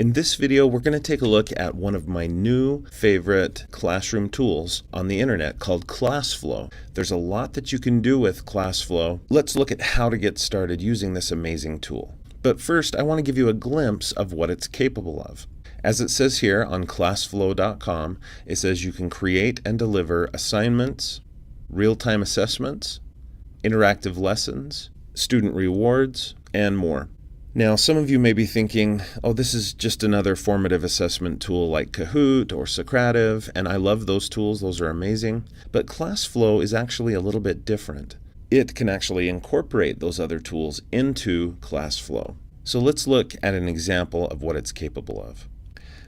In this video, we're going to take a look at one of my new favorite classroom tools on the internet called ClassFlow. There's a lot that you can do with ClassFlow. Let's look at how to get started using this amazing tool. But first, I want to give you a glimpse of what it's capable of. As it says here on ClassFlow.com, it says you can create and deliver assignments, real-time assessments, interactive lessons, student rewards, and more. Now, some of you may be thinking, oh, this is just another formative assessment tool like Kahoot or Formative, and I love those tools, those are amazing. But ClassFlow is actually a little bit different. It can actually incorporate those other tools into ClassFlow. So let's look at an example of what it's capable of.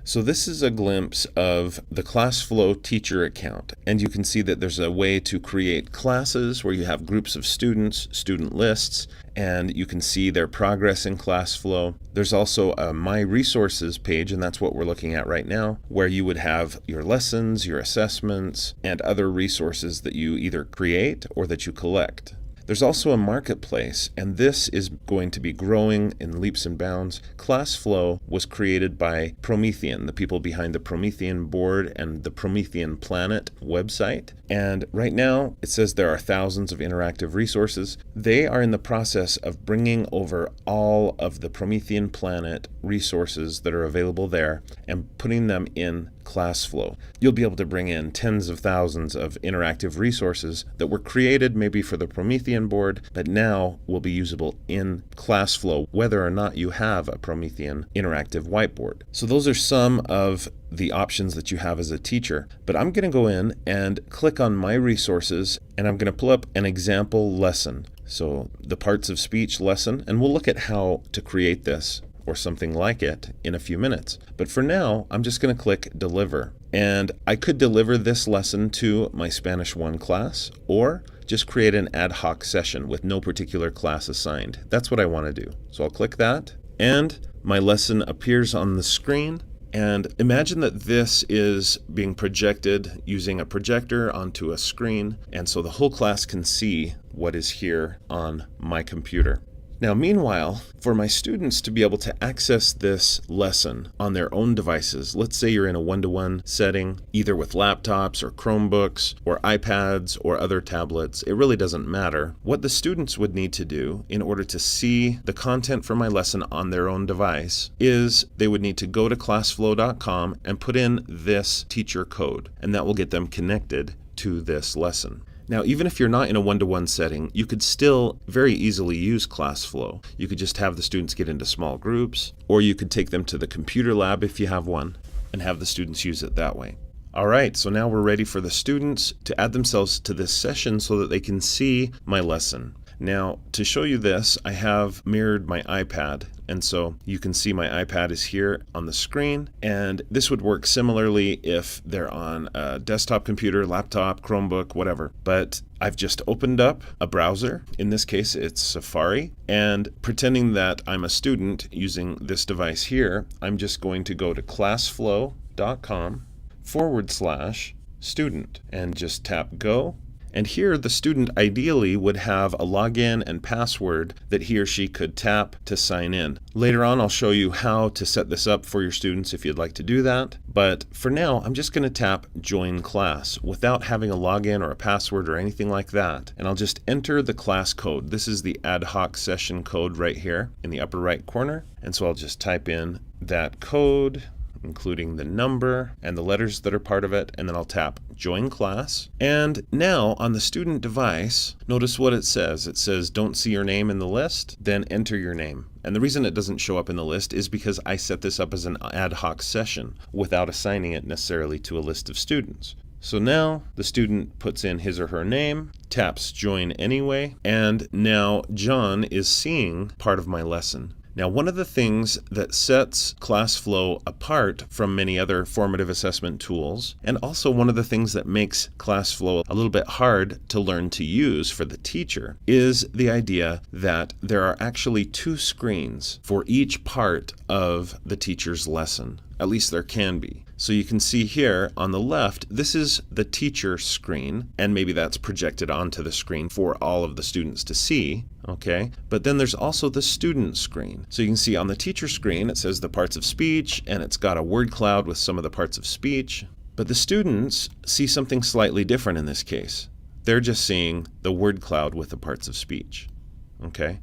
So this is a glimpse of the ClassFlow teacher account, and you can see that there's a way to create classes where you have groups of students, student lists, and you can see their progress in ClassFlow. There's also a My Resources page, and that's what we're looking at right now, where you would have your lessons, your assessments, and other resources that you either create or that you collect. There's also a marketplace, and this is going to be growing in leaps and bounds. ClassFlow was created by Promethean, the people behind the Promethean board and the Promethean Planet website. And right now, it says there are thousands of interactive resources. They are in the process of bringing over all of the Promethean Planet resources that are available there and putting them in ClassFlow. You'll be able to bring in tens of thousands of interactive resources that were created maybe for the Promethean board, but now will be usable in ClassFlow, whether or not you have a Promethean interactive whiteboard. So those are some of the options that you have as a teacher. But I'm going to go in and click on My Resources, and I'm going to pull up an example lesson. So the parts of speech lesson, and we'll look at how to create this or something like it in a few minutes. But for now, I'm just going to click Deliver. And I could deliver this lesson to my Spanish 1 class, or just create an ad hoc session with no particular class assigned. That's what I want to do. So I'll click that, and my lesson appears on the screen. And imagine that this is being projected using a projector onto a screen, and so the whole class can see what is here on my computer. Now, meanwhile, for my students to be able to access this lesson on their own devices, let's say you're in a one-to-one setting, either with laptops or Chromebooks or iPads or other tablets, it really doesn't matter. What the students would need to do in order to see the content for my lesson on their own device is they would need to go to ClassFlow.com and put in this teacher code, and that will get them connected to this lesson. Now, even if you're not in a one-to-one setting, you could still very easily use ClassFlow. You could just have the students get into small groups, or you could take them to the computer lab if you have one, and have the students use it that way. All right, so now we're ready for the students to add themselves to this session so that they can see my lesson. Now, to show you this, I have mirrored my iPad, and so you can see my iPad is here on the screen, and this would work similarly if they're on a desktop computer, laptop, Chromebook, whatever. But I've just opened up a browser, in this case it's Safari, and pretending that I'm a student using this device here, I'm just going to go to classflow.com/student and just tap Go. And here the student ideally would have a login and password that he or she could tap to sign in. Later on, I'll show you how to set this up for your students if you'd like to do that. But for now, I'm just going to tap Join Class without having a login or a password or anything like that. And I'll just enter the class code. This is the ad hoc session code right here in the upper right corner. And so I'll just type in that code, including the number and the letters that are part of it, and then I'll tap Join Class. And now on the student device, notice what it says. It says, don't see your name in the list, then enter your name. And the reason it doesn't show up in the list is because I set this up as an ad hoc session without assigning it necessarily to a list of students. So now the student puts in his or her name, taps Join Anyway, and now John is seeing part of my lesson. Now, one of the things that sets ClassFlow apart from many other formative assessment tools, and also one of the things that makes ClassFlow a little bit hard to learn to use for the teacher, is the idea that there are actually two screens for each part of the teacher's lesson. At least there can be. So you can see here on the left, this is the teacher screen, and maybe that's projected onto the screen for all of the students to see. Okay, but then there's also the student screen. So you can see on the teacher screen, it says the parts of speech, and it's got a word cloud with some of the parts of speech. But the students see something slightly different in this case. They're just seeing the word cloud with the parts of speech. Okay,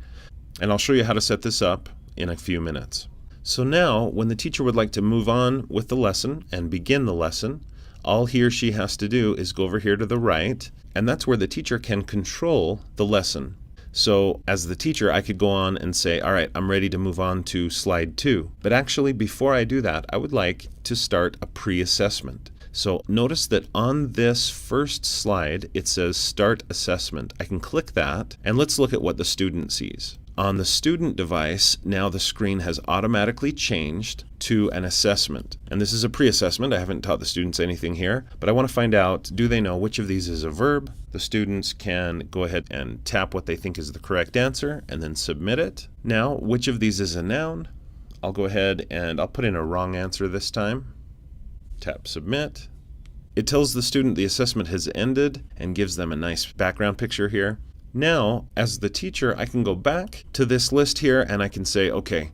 and I'll show you how to set this up in a few minutes. So now, when the teacher would like to move on with the lesson and begin the lesson, all he or she has to do is go over here to the right, and that's where the teacher can control the lesson. So as the teacher, I could go on and say, all right, I'm ready to move on to slide 2. But actually, before I do that, I would like to start a pre-assessment. So notice that on this first slide, it says Start Assessment. I can click that, and let's look at what the student sees. On the student device, now the screen has automatically changed to an assessment. And this is a pre-assessment. I haven't taught the students anything here, but I want to find out, do they know which of these is a verb? The students can go ahead and tap what they think is the correct answer and then submit it. Now, which of these is a noun? I'll go ahead and I'll put in a wrong answer this time. Tap Submit. It tells the student the assessment has ended and gives them a nice background picture here. Now, as the teacher, I can go back to this list here and I can say, okay,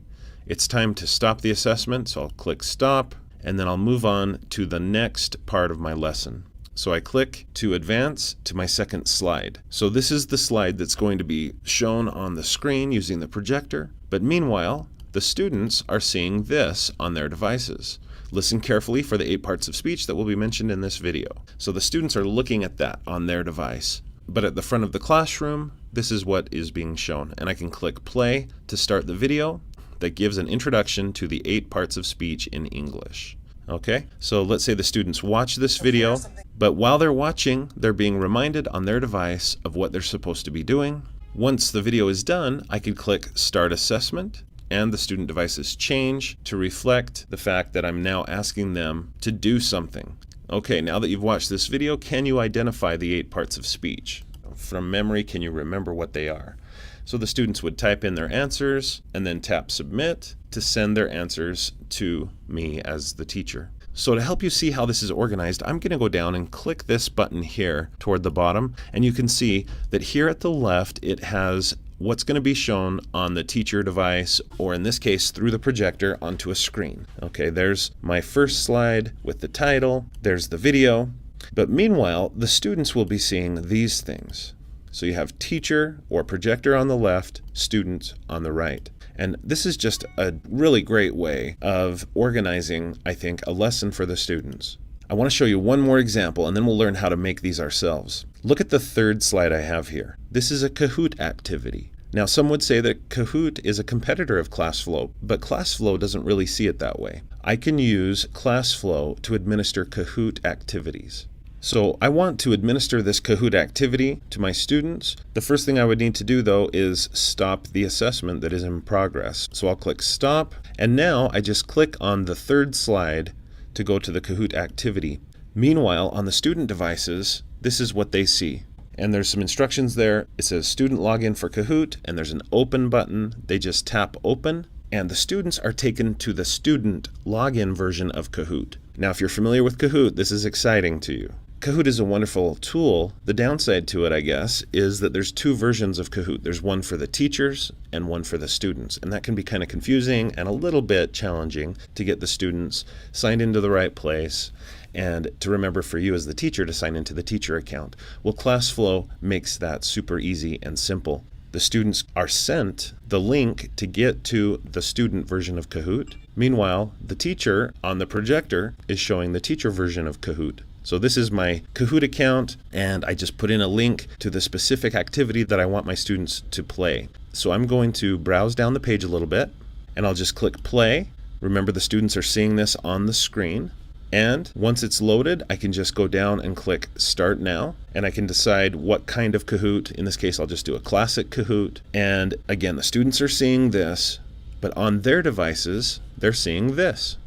it's time to stop the assessment. So I'll click Stop, and then I'll move on to the next part of my lesson. So I click to advance to my second slide. So this is the slide that's going to be shown on the screen using the projector. But meanwhile, the students are seeing this on their devices. Listen carefully for the 8 parts of speech that will be mentioned in this video. So the students are looking at that on their device. But at the front of the classroom, this is what is being shown. And I can click play to start the video that gives an introduction to the 8 parts of speech in English. Okay, so let's say the students watch this video, but while they're watching, they're being reminded on their device of what they're supposed to be doing. Once the video is done, I could click Start Assessment, and the student devices change to reflect the fact that I'm now asking them to do something. Okay, now that you've watched this video, can you identify the 8 parts of speech? From memory, can you remember what they are? So the students would type in their answers and then tap Submit to send their answers to me as the teacher. So to help you see how this is organized, I'm going to go down and click this button here toward the bottom, and you can see that here at the left it has what's going to be shown on the teacher device, or in this case through the projector onto a screen. Okay, there's my first slide with the title, there's the video, but meanwhile the students will be seeing these things. So you have teacher or projector on the left, student on the right. And this is just a really great way of organizing, I think, a lesson for the students. I want to show you one more example, and then we'll learn how to make these ourselves. Look at the third slide I have here. This is a Kahoot activity. Now, some would say that Kahoot is a competitor of ClassFlow, but ClassFlow doesn't really see it that way. I can use ClassFlow to administer Kahoot activities. So I want to administer this Kahoot activity to my students. The first thing I would need to do, though, is stop the assessment that is in progress. So I'll click Stop, and now I just click on the third slide to go to the Kahoot activity. Meanwhile, on the student devices, this is what they see. And there's some instructions there. It says Student Login for Kahoot, and there's an Open button. They just tap Open, and the students are taken to the student login version of Kahoot. Now, if you're familiar with Kahoot, this is exciting to you. Kahoot is a wonderful tool. The downside to it, I guess, is that there's 2 versions of Kahoot. There's one for the teachers and one for the students. And that can be kind of confusing and a little bit challenging to get the students signed into the right place and to remember for you as the teacher to sign into the teacher account. Well, ClassFlow makes that super easy and simple. The students are sent the link to get to the student version of Kahoot. Meanwhile, the teacher on the projector is showing the teacher version of Kahoot. So this is my Kahoot account, and I just put in a link to the specific activity that I want my students to play. So I'm going to browse down the page a little bit, and I'll just click play. Remember, the students are seeing this on the screen. And once it's loaded, I can just go down and click Start Now, and I can decide what kind of Kahoot. In this case, I'll just do a classic Kahoot. And again, the students are seeing this, but on their devices, they're seeing this.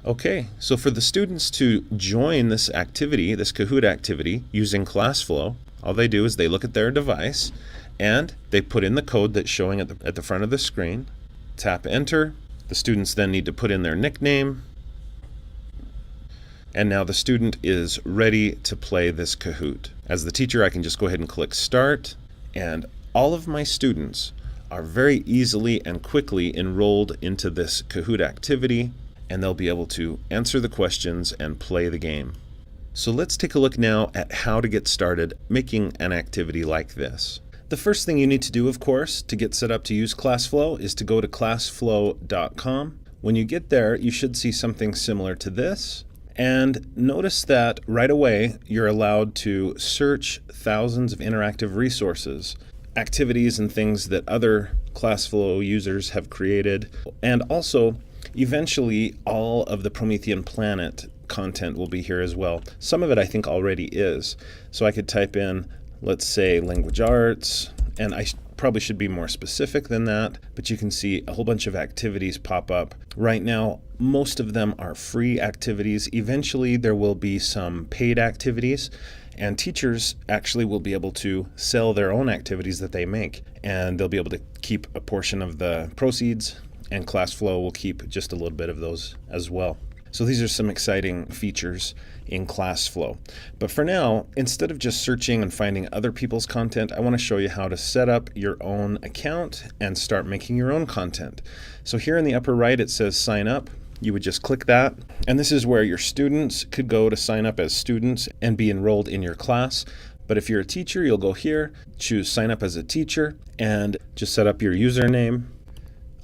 Okay, so for the students to join this activity, this Kahoot activity, using ClassFlow, all they do is they look at their device and they put in the code that's showing at the front of the screen, tap Enter. The students then need to put in their nickname, and now the student is ready to play this Kahoot. As the teacher, I can just go ahead and click Start, and all of my students are very easily and quickly enrolled into this Kahoot activity, and they'll be able to answer the questions and play the game. So let's take a look now at how to get started making an activity like this. The first thing you need to do, of course, to get set up to use ClassFlow is to go to ClassFlow.com. When you get there, you should see something similar to this. And notice that right away, you're allowed to search thousands of interactive resources, activities and things that other ClassFlow users have created. And also, eventually, all of the Promethean Planet content will be here as well. Some of it I think already is. So I could type in, let's say, language arts, and I probably should be more specific than that, but you can see a whole bunch of activities pop up. Right now, most of them are free activities. Eventually, there will be some paid activities, and teachers actually will be able to sell their own activities that they make, and they'll be able to keep a portion of the proceeds, and ClassFlow will keep just a little bit of those as well. So these are some exciting features in ClassFlow. But for now, instead of just searching and finding other people's content, I want to show you how to set up your own account and start making your own content. So here in the upper right, it says sign up. You would just click that. And this is where your students could go to sign up as students and be enrolled in your class. But if you're a teacher, you'll go here, choose sign up as a teacher, and just set up your username.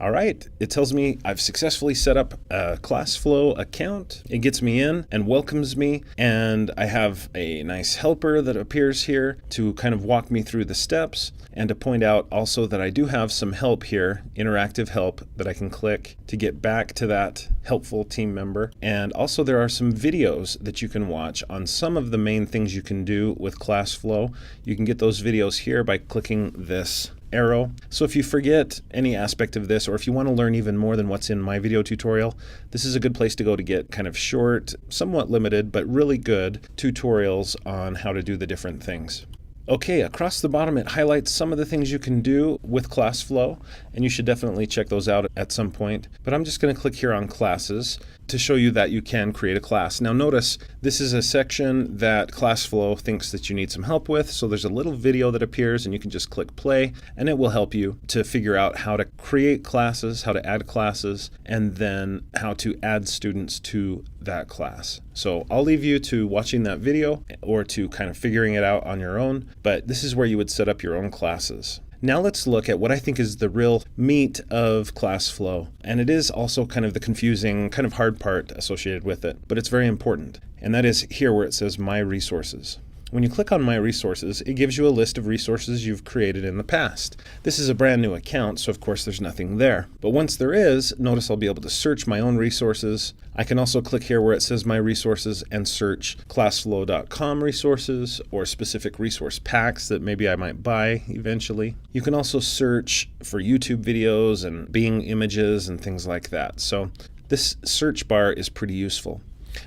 All right, it tells me I've successfully set up a ClassFlow account. It gets me in and welcomes me, and I have a nice helper that appears here to kind of walk me through the steps, and to point out also that I do have some help here, interactive help, that I can click to get back to that helpful team member. And also there are some videos that you can watch on some of the main things you can do with ClassFlow. You can get those videos here by clicking this arrow. So if you forget any aspect of this, or if you want to learn even more than what's in my video tutorial, this is a good place to go to get kind of short, somewhat limited, but really good tutorials on how to do the different things. Okay, across the bottom it highlights some of the things you can do with ClassFlow, and you should definitely check those out at some point. But I'm just going to click here on classes to show you that you can create a class. Now notice this is a section that ClassFlow thinks that you need some help with, so there's a little video that appears and you can just click play and it will help you to figure out how to create classes, how to add classes, and then how to add students to that class. So I'll leave you to watching that video or to kind of figuring it out on your own, but this is where you would set up your own classes. Now let's look at what I think is the real meat of ClassFlow, and it is also kind of the confusing, kind of hard part associated with it, but it's very important, and that is here where it says My Resources. When you click on My Resources, it gives you a list of resources you've created in the past. This is a brand new account, so of course there's nothing there. But once there is, notice I'll be able to search my own resources. I can also click here where it says My Resources and search ClassFlow.com resources or specific resource packs that maybe I might buy eventually. You can also search for YouTube videos and Bing images and things like that. So this search bar is pretty useful.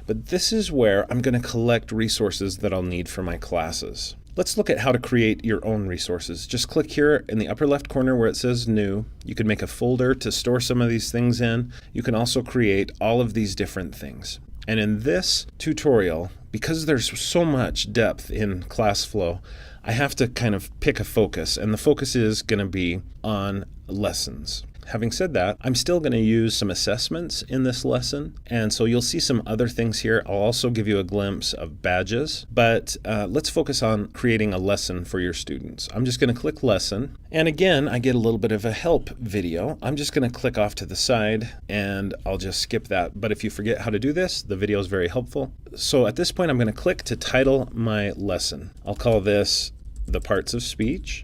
But this is where I'm going to collect resources that I'll need for my classes. Let's look at how to create your own resources. Just click here in the upper left corner where it says New. You can make a folder to store some of these things in. You can also create all of these different things. And in this tutorial, because there's so much depth in ClassFlow, I have to kind of pick a focus, and the focus is going to be on lessons. Having said that, I'm still going to use some assessments in this lesson, and so you'll see some other things here. I'll also give you a glimpse of badges, but let's focus on creating a lesson for your students. I'm just going to click Lesson, and again, I get a little bit of a help video. I'm just going to click off to the side, and I'll just skip that. But if you forget how to do this, the video is very helpful. So at this point, I'm going to click to title my lesson. I'll call this The Parts of Speech.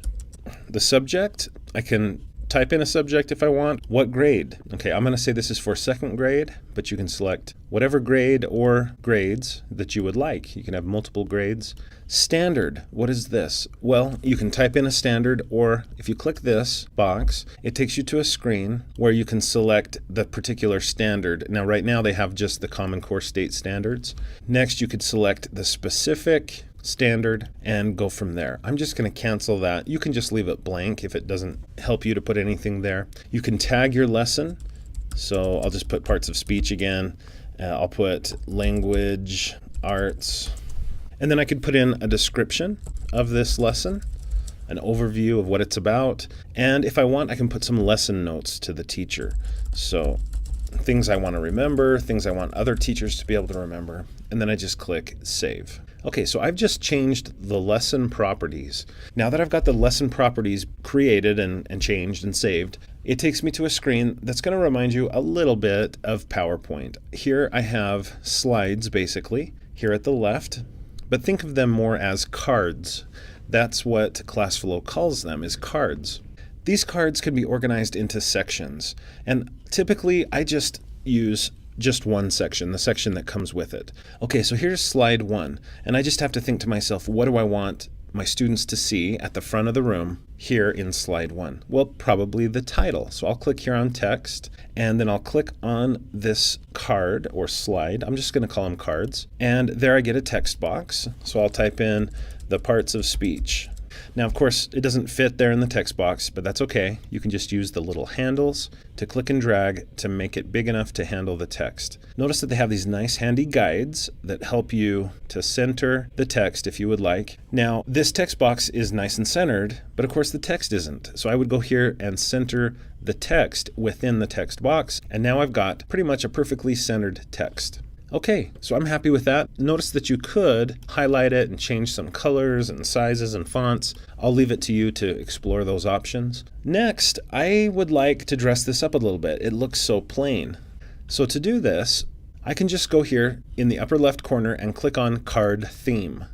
The subject, I can type in a subject if I want. What grade? Okay, I'm going to say this is for second grade, but you can select whatever grade or grades that you would like. You can have multiple grades. Standard, what is this? Well, you can type in a standard, or if you click this box, it takes you to a screen where you can select the particular standard. Now, right now they have just the Common Core State Standards. Next, you could select the specific standard and go from there. I'm just going to cancel that. You can just leave it blank if it doesn't help you to put anything there. You can tag your lesson. So I'll just put parts of speech again. I'll put language, arts, and then I could put in a description of this lesson. an overview of what it's about. And if I want, I can put some lesson notes to the teacher. So things I want to remember, things I want other teachers to be able to remember, and then I just click Save. Okay, so I've just changed the lesson properties. Now that I've got the lesson properties created and changed and saved, it takes me to a screen that's going to remind you a little bit of PowerPoint. Here I have slides, basically, here at the left, but think of them more as cards. That's what ClassFlow calls them, is cards. These cards can be organized into sections, and typically I just use just one section, the section that comes with it. Okay, so here's slide 1, and I just have to think to myself, what do I want my students to see at the front of the room here in slide 1? Well, probably the title. So I'll click here on text, and then I'll click on this card or slide. I'm just going to call them cards, and there I get a text box. So I'll type in the parts of speech. Now, of course, it doesn't fit there in the text box, but that's okay. You can just use the little handles to click and drag to make it big enough to handle the text. Notice that they have these nice handy guides that help you to center the text if you would like. Now, this text box is nice and centered, but of course the text isn't. So I would go here and center the text within the text box, and now I've got pretty much a perfectly centered text. Okay, so I'm happy with that. Notice that you could highlight it and change some colors and sizes and fonts. I'll leave it to you to explore those options. Next, I would like to dress this up a little bit. It looks so plain. So to do this, I can just go here in the upper left corner and click on Card Theme.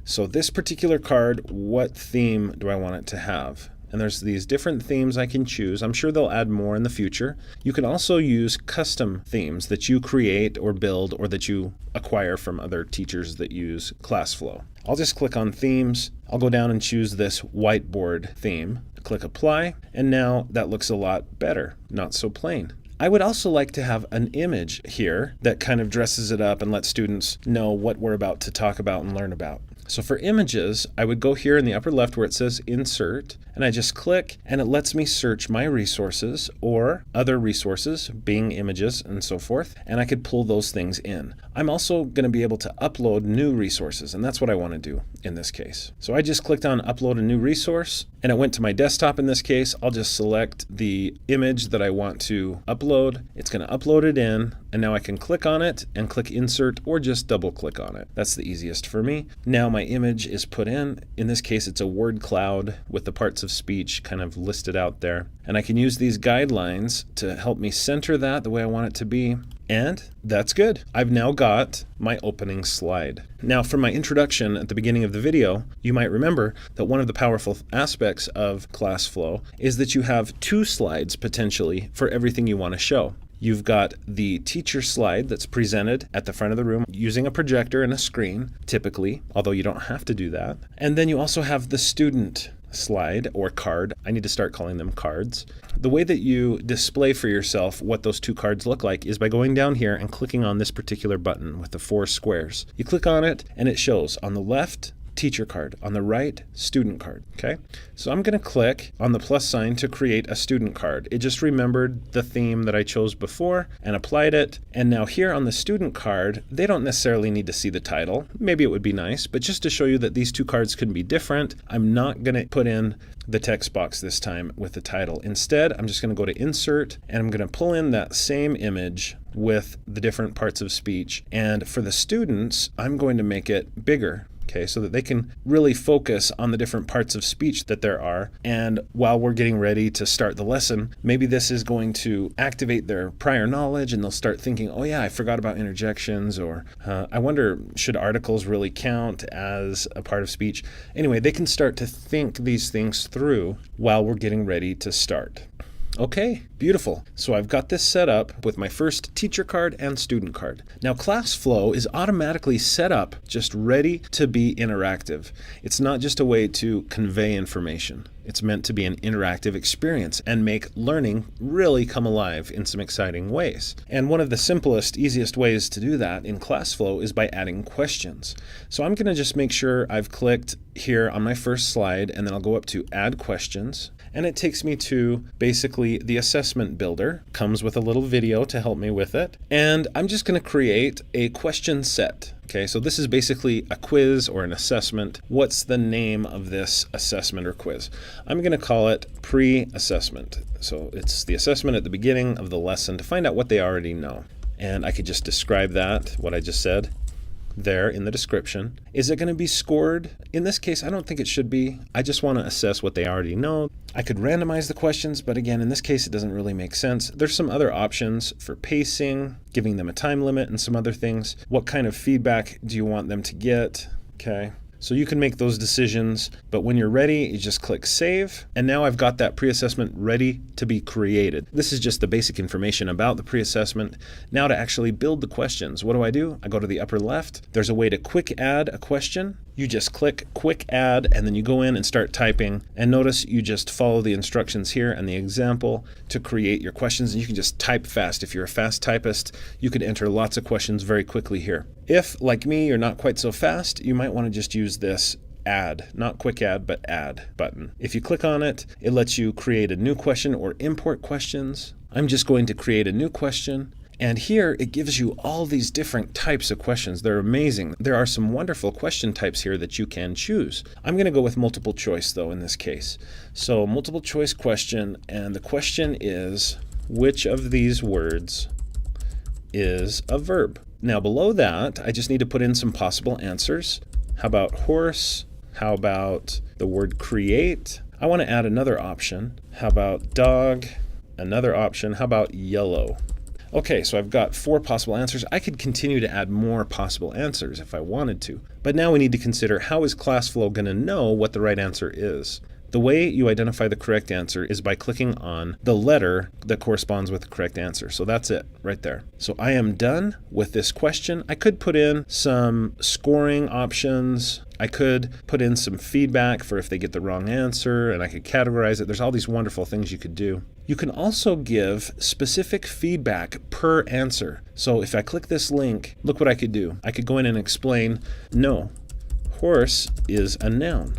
So this particular card, what theme do I want it to have? And there's these different themes I can choose. I'm sure they'll add more in the future. You can also use custom themes that you create or build or that you acquire from other teachers that use ClassFlow. I'll just click on themes. I'll go down and choose this whiteboard theme. Click apply, and now that looks a lot better, not so plain. I would also like to have an image here that kind of dresses it up and lets students know what we're about to talk about and learn about. So for images, I would go here in the upper left where it says Insert, and I just click, and it lets me search my resources or other resources, Bing images and so forth, and I could pull those things in. I'm also going to be able to upload new resources, and that's what I want to do in this case. So I just clicked on Upload a New Resource, and it went to my desktop in this case. I'll just select the image that I want to upload. It's going to upload it in, and now I can click on it and click Insert or just double click on it. That's the easiest for me. Now my image is put in. In this case, it's a word cloud with the parts of speech kind of listed out there. And I can use these guidelines to help me center that the way I want it to be. And that's good. I've now got my opening slide. Now, from my introduction at the beginning of the video, you might remember that one of the powerful aspects of ClassFlow is that you have 2 slides potentially for everything you want to show. You've got the teacher slide that's presented at the front of the room using a projector and a screen, typically, although you don't have to do that. And then you also have the student slide or card. I need to start calling them cards. The way that you display for yourself what those 2 cards look like is by going down here and clicking on this particular button with the 4 squares. You click on it and it shows on the left, teacher card, on the right, student card. Okay, so I'm going to click on the plus sign to create a student card. It just remembered the theme that I chose before and applied it. And now here on the student card, they don't necessarily need to see the title. Maybe it would be nice, but just to show you that these 2 cards can be different, I'm not going to put in the text box this time with the title. Instead, I'm just going to go to Insert, and I'm going to pull in that same image with the different parts of speech. And for the students, I'm going to make it bigger. Okay, so that they can really focus on the different parts of speech that there are. And while we're getting ready to start the lesson, maybe this is going to activate their prior knowledge and they'll start thinking, oh yeah, I forgot about interjections, or I wonder, should articles really count as a part of speech? Anyway, they can start to think these things through while we're getting ready to start. Okay, beautiful. So I've got this set up with my first teacher card and student card. Now ClassFlow is automatically set up, just ready to be interactive. It's not just a way to convey information. It's meant to be an interactive experience and make learning really come alive in some exciting ways. And one of the simplest, easiest ways to do that in ClassFlow is by adding questions. So I'm going to just make sure I've clicked here on my first slide, and then I'll go up to Add Questions. and it takes me to basically the assessment builder. Comes with a little video to help me with it, and I'm just going to create a question set. Okay, so this is basically a quiz or an assessment. What's the name of this assessment or quiz? I'm going to call it pre-assessment. So it's the assessment at the beginning of the lesson to find out what they already know. And I could just describe that, what I just said, there in the description. Is it going to be scored? In this case, I don't think it should be. I just want to assess what they already know. I could randomize the questions, but again, in this case, it doesn't really make sense. There's some other options for pacing, giving them a time limit, and some other things. What kind of feedback do you want them to get? Okay. So you can make those decisions, but when you're ready, you just click Save, and now I've got that pre-assessment ready to be created. This is just the basic information about the pre-assessment. Now to actually build the questions, what do? I go to the upper left. There's a way to quick add a question. You just click Quick Add, and then you go in and start typing, and notice you just follow the instructions here and the example to create your questions, and you can just type fast. If you're a fast typist, you could enter lots of questions very quickly here. If, like me, you're not quite so fast, you might want to just use this Add, not Quick Add, but Add button. If you click on it, it lets you create a new question or import questions. I'm just going to create a new question. And here it gives you all these different types of questions. They're amazing. There are some wonderful question types here that you can choose. I'm going to go with multiple choice though in this case. So multiple choice question, and the question is, which of these words is a verb? Now below that, I just need to put in some possible answers. How about horse? How about the word create? I want to add another option. How about dog? Another option. How about yellow? Okay, so I've got 4 possible answers. I could continue to add more possible answers if I wanted to. But now we need to consider, how is ClassFlow going to know what the right answer is? The way you identify the correct answer is by clicking on the letter that corresponds with the correct answer. So that's it right there. So I am done with this question. I could put in some scoring options. I could put in some feedback for if they get the wrong answer, and I could categorize it. There's all these wonderful things you could do. You can also give specific feedback per answer. So if I click this link, look what I could do. I could go in and explain, no, horse is a noun.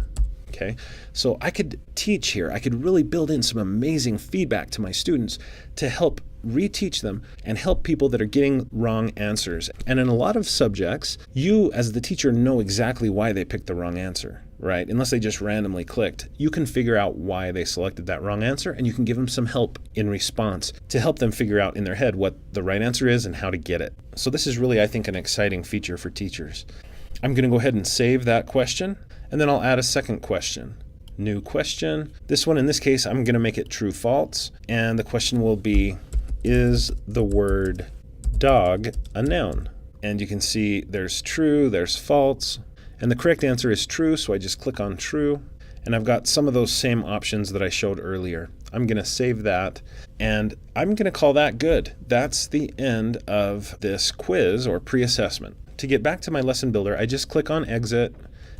Okay, so I could teach here. I could really build in some amazing feedback to my students to help reteach them and help people that are getting wrong answers. And in a lot of subjects, you as the teacher know exactly why they picked the wrong answer, right? Unless they just randomly clicked. You can figure out why they selected that wrong answer, and you can give them some help in response to help them figure out in their head what the right answer is and how to get it. So this is really, I think, an exciting feature for teachers. I'm going to go ahead and save that question, and then I'll add a second question. New question. This one, in this case, I'm going to make it true false, and the question will be, is the word dog a noun? And you can see there's true, there's false, and the correct answer is true, so I just click on true, and I've got some of those same options that I showed earlier. I'm going to save that, and I'm going to call that good. That's the end of this quiz or pre-assessment. To get back to my lesson builder, I just click on exit.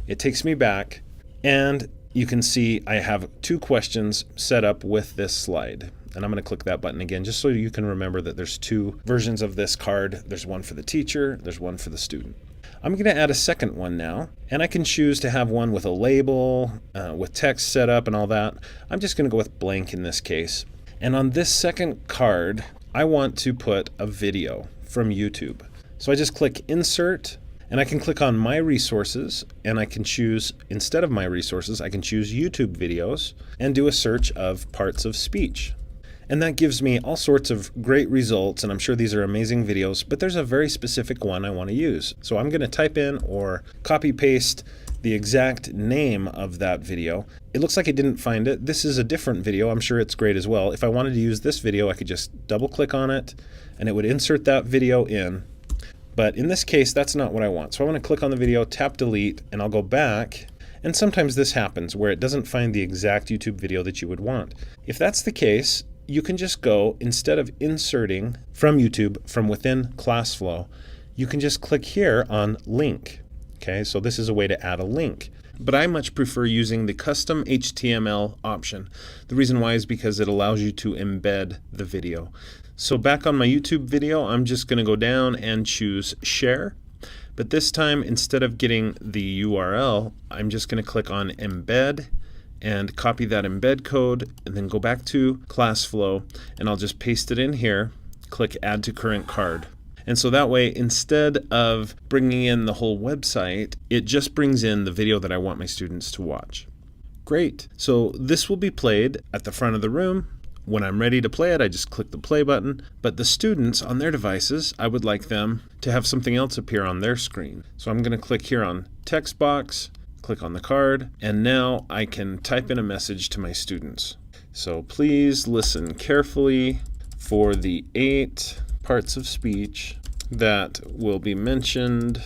It takes me back, and you can see I have 2 questions set up with this slide. And I'm going to click that button again just so you can remember that there's 2 versions of this card. There's one for the teacher, there's one for the student. I'm going to add a second one now, and I can choose to have one with a label, with text set up and all that. I'm just going to go with blank in this case. And on this second card, I want to put a video from YouTube. So I just click Insert, and I can click on My Resources, and I can choose, instead of My Resources, I can choose YouTube videos and do a search of parts of speech. And that gives me all sorts of great results, and I'm sure these are amazing videos, but there's a very specific one I want to use. So I'm going to type in or copy paste the exact name of that video. It looks like it didn't find it. This is a different video. I'm sure it's great as well. If I wanted to use this video, I could just double click on it, and it would insert that video in. But in this case, that's not what I want. So I want to click on the video, tap delete, and I'll go back. And sometimes this happens where it doesn't find the exact YouTube video that you would want. If that's the case, you can just go, instead of inserting from YouTube from within ClassFlow, you can just click here on link. Okay, so this is a way to add a link. But I much prefer using the custom HTML option. The reason why is because it allows you to embed the video. So back on my YouTube video, I'm just going to go down and choose share. But this time, instead of getting the URL, I'm just going to click on embed, and copy that embed code, and then go back to ClassFlow, and I'll just paste it in here, click Add to Current Card. And so that way, instead of bringing in the whole website, it just brings in the video that I want my students to watch. Great. So this will be played at the front of the room. When I'm ready to play it, I just click the play button. But the students on their devices, I would like them to have something else appear on their screen. So I'm going to click here on text box, click on the card, and now I can type in a message to my students. So please listen carefully for the 8 parts of speech that will be mentioned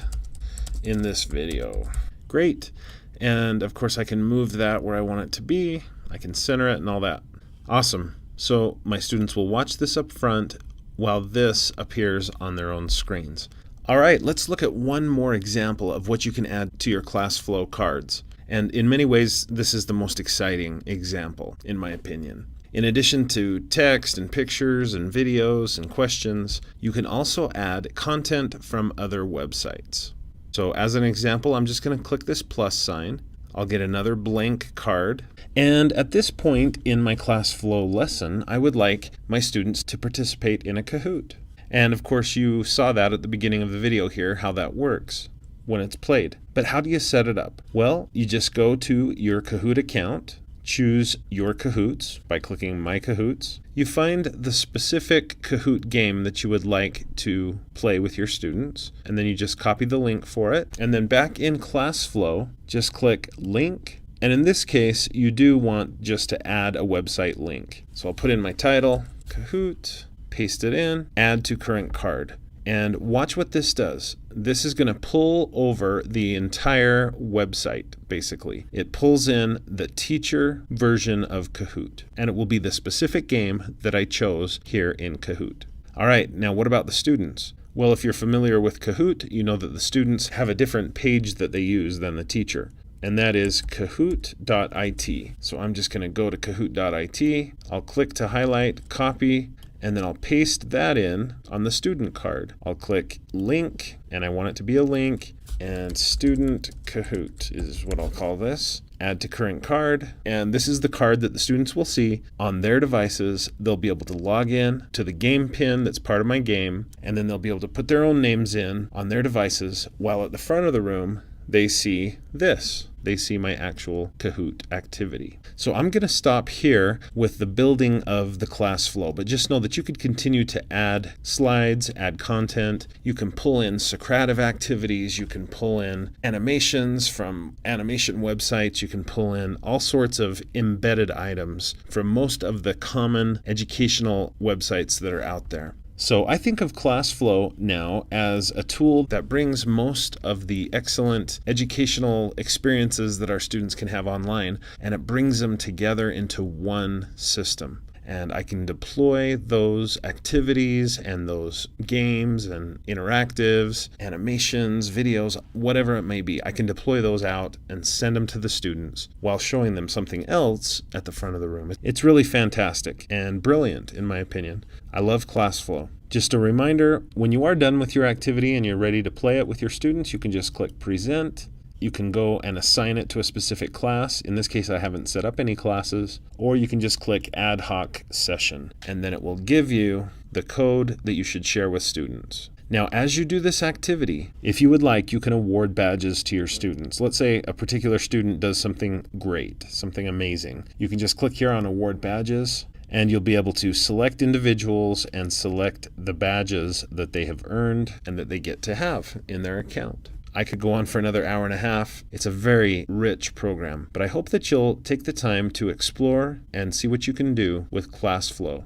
in this video. Great. And of course I can move that where I want it to be. I can center it and all that. Awesome. So my students will watch this up front while this appears on their own screens. All right, let's look at one more example of what you can add to your ClassFlow cards. And in many ways, this is the most exciting example, in my opinion. In addition to text and pictures and videos and questions, you can also add content from other websites. So as an example, I'm just going to click this plus sign. I'll get another blank card. And at this point in my ClassFlow lesson, I would like my students to participate in a Kahoot. And of course, you saw that at the beginning of the video here, how that works when it's played. But how do you set it up? Well, you just go to your Kahoot account, choose your Kahoots by clicking My Kahoots. You find the specific Kahoot game that you would like to play with your students, and then you just copy the link for it. And then back in ClassFlow, just click Link. And in this case, you do want just to add a website link. So I'll put in my title, Kahoot, paste it in, Add to Current Card. And watch what this does. This is going to pull over the entire website, basically. It pulls in the teacher version of Kahoot, and it will be the specific game that I chose here in Kahoot. All right, now what about the students? Well, if you're familiar with Kahoot, you know that the students have a different page that they use than the teacher, and that is kahoot.it. So I'm just going to go to kahoot.it. I'll click to highlight, copy, and then I'll paste that in on the student card. I'll click Link, and I want it to be a link, and Student Kahoot is what I'll call this. Add to Current Card, and this is the card that the students will see on their devices. They'll be able to log in to the game pin that's part of my game, and then they'll be able to put their own names in on their devices, while at the front of the room, they see this. They see my actual Kahoot activity. So I'm going to stop here with the building of the ClassFlow, but just know that you could continue to add slides, add content. You can pull in Socrative activities. You can pull in animations from animation websites. You can pull in all sorts of embedded items from most of the common educational websites that are out there. So I think of ClassFlow now as a tool that brings most of the excellent educational experiences that our students can have online, and it brings them together into one system. And I can deploy those activities and those games and interactives, animations, videos, whatever it may be. I can deploy those out and send them to the students while showing them something else at the front of the room. It's really fantastic and brilliant, in my opinion. I love ClassFlow. Just a reminder, when you are done with your activity and you're ready to play it with your students, you can just click Present. You can go and assign it to a specific class. In this case, I haven't set up any classes. Or you can just click Ad Hoc Session, and then it will give you the code that you should share with students. Now, as you do this activity, if you would like, you can award badges to your students. Let's say a particular student does something great, something amazing. You can just click here on Award Badges, and you'll be able to select individuals and select the badges that they have earned and that they get to have in their account. I could go on for another hour and a half. It's a very rich program, but I hope that you'll take the time to explore and see what you can do with ClassFlow.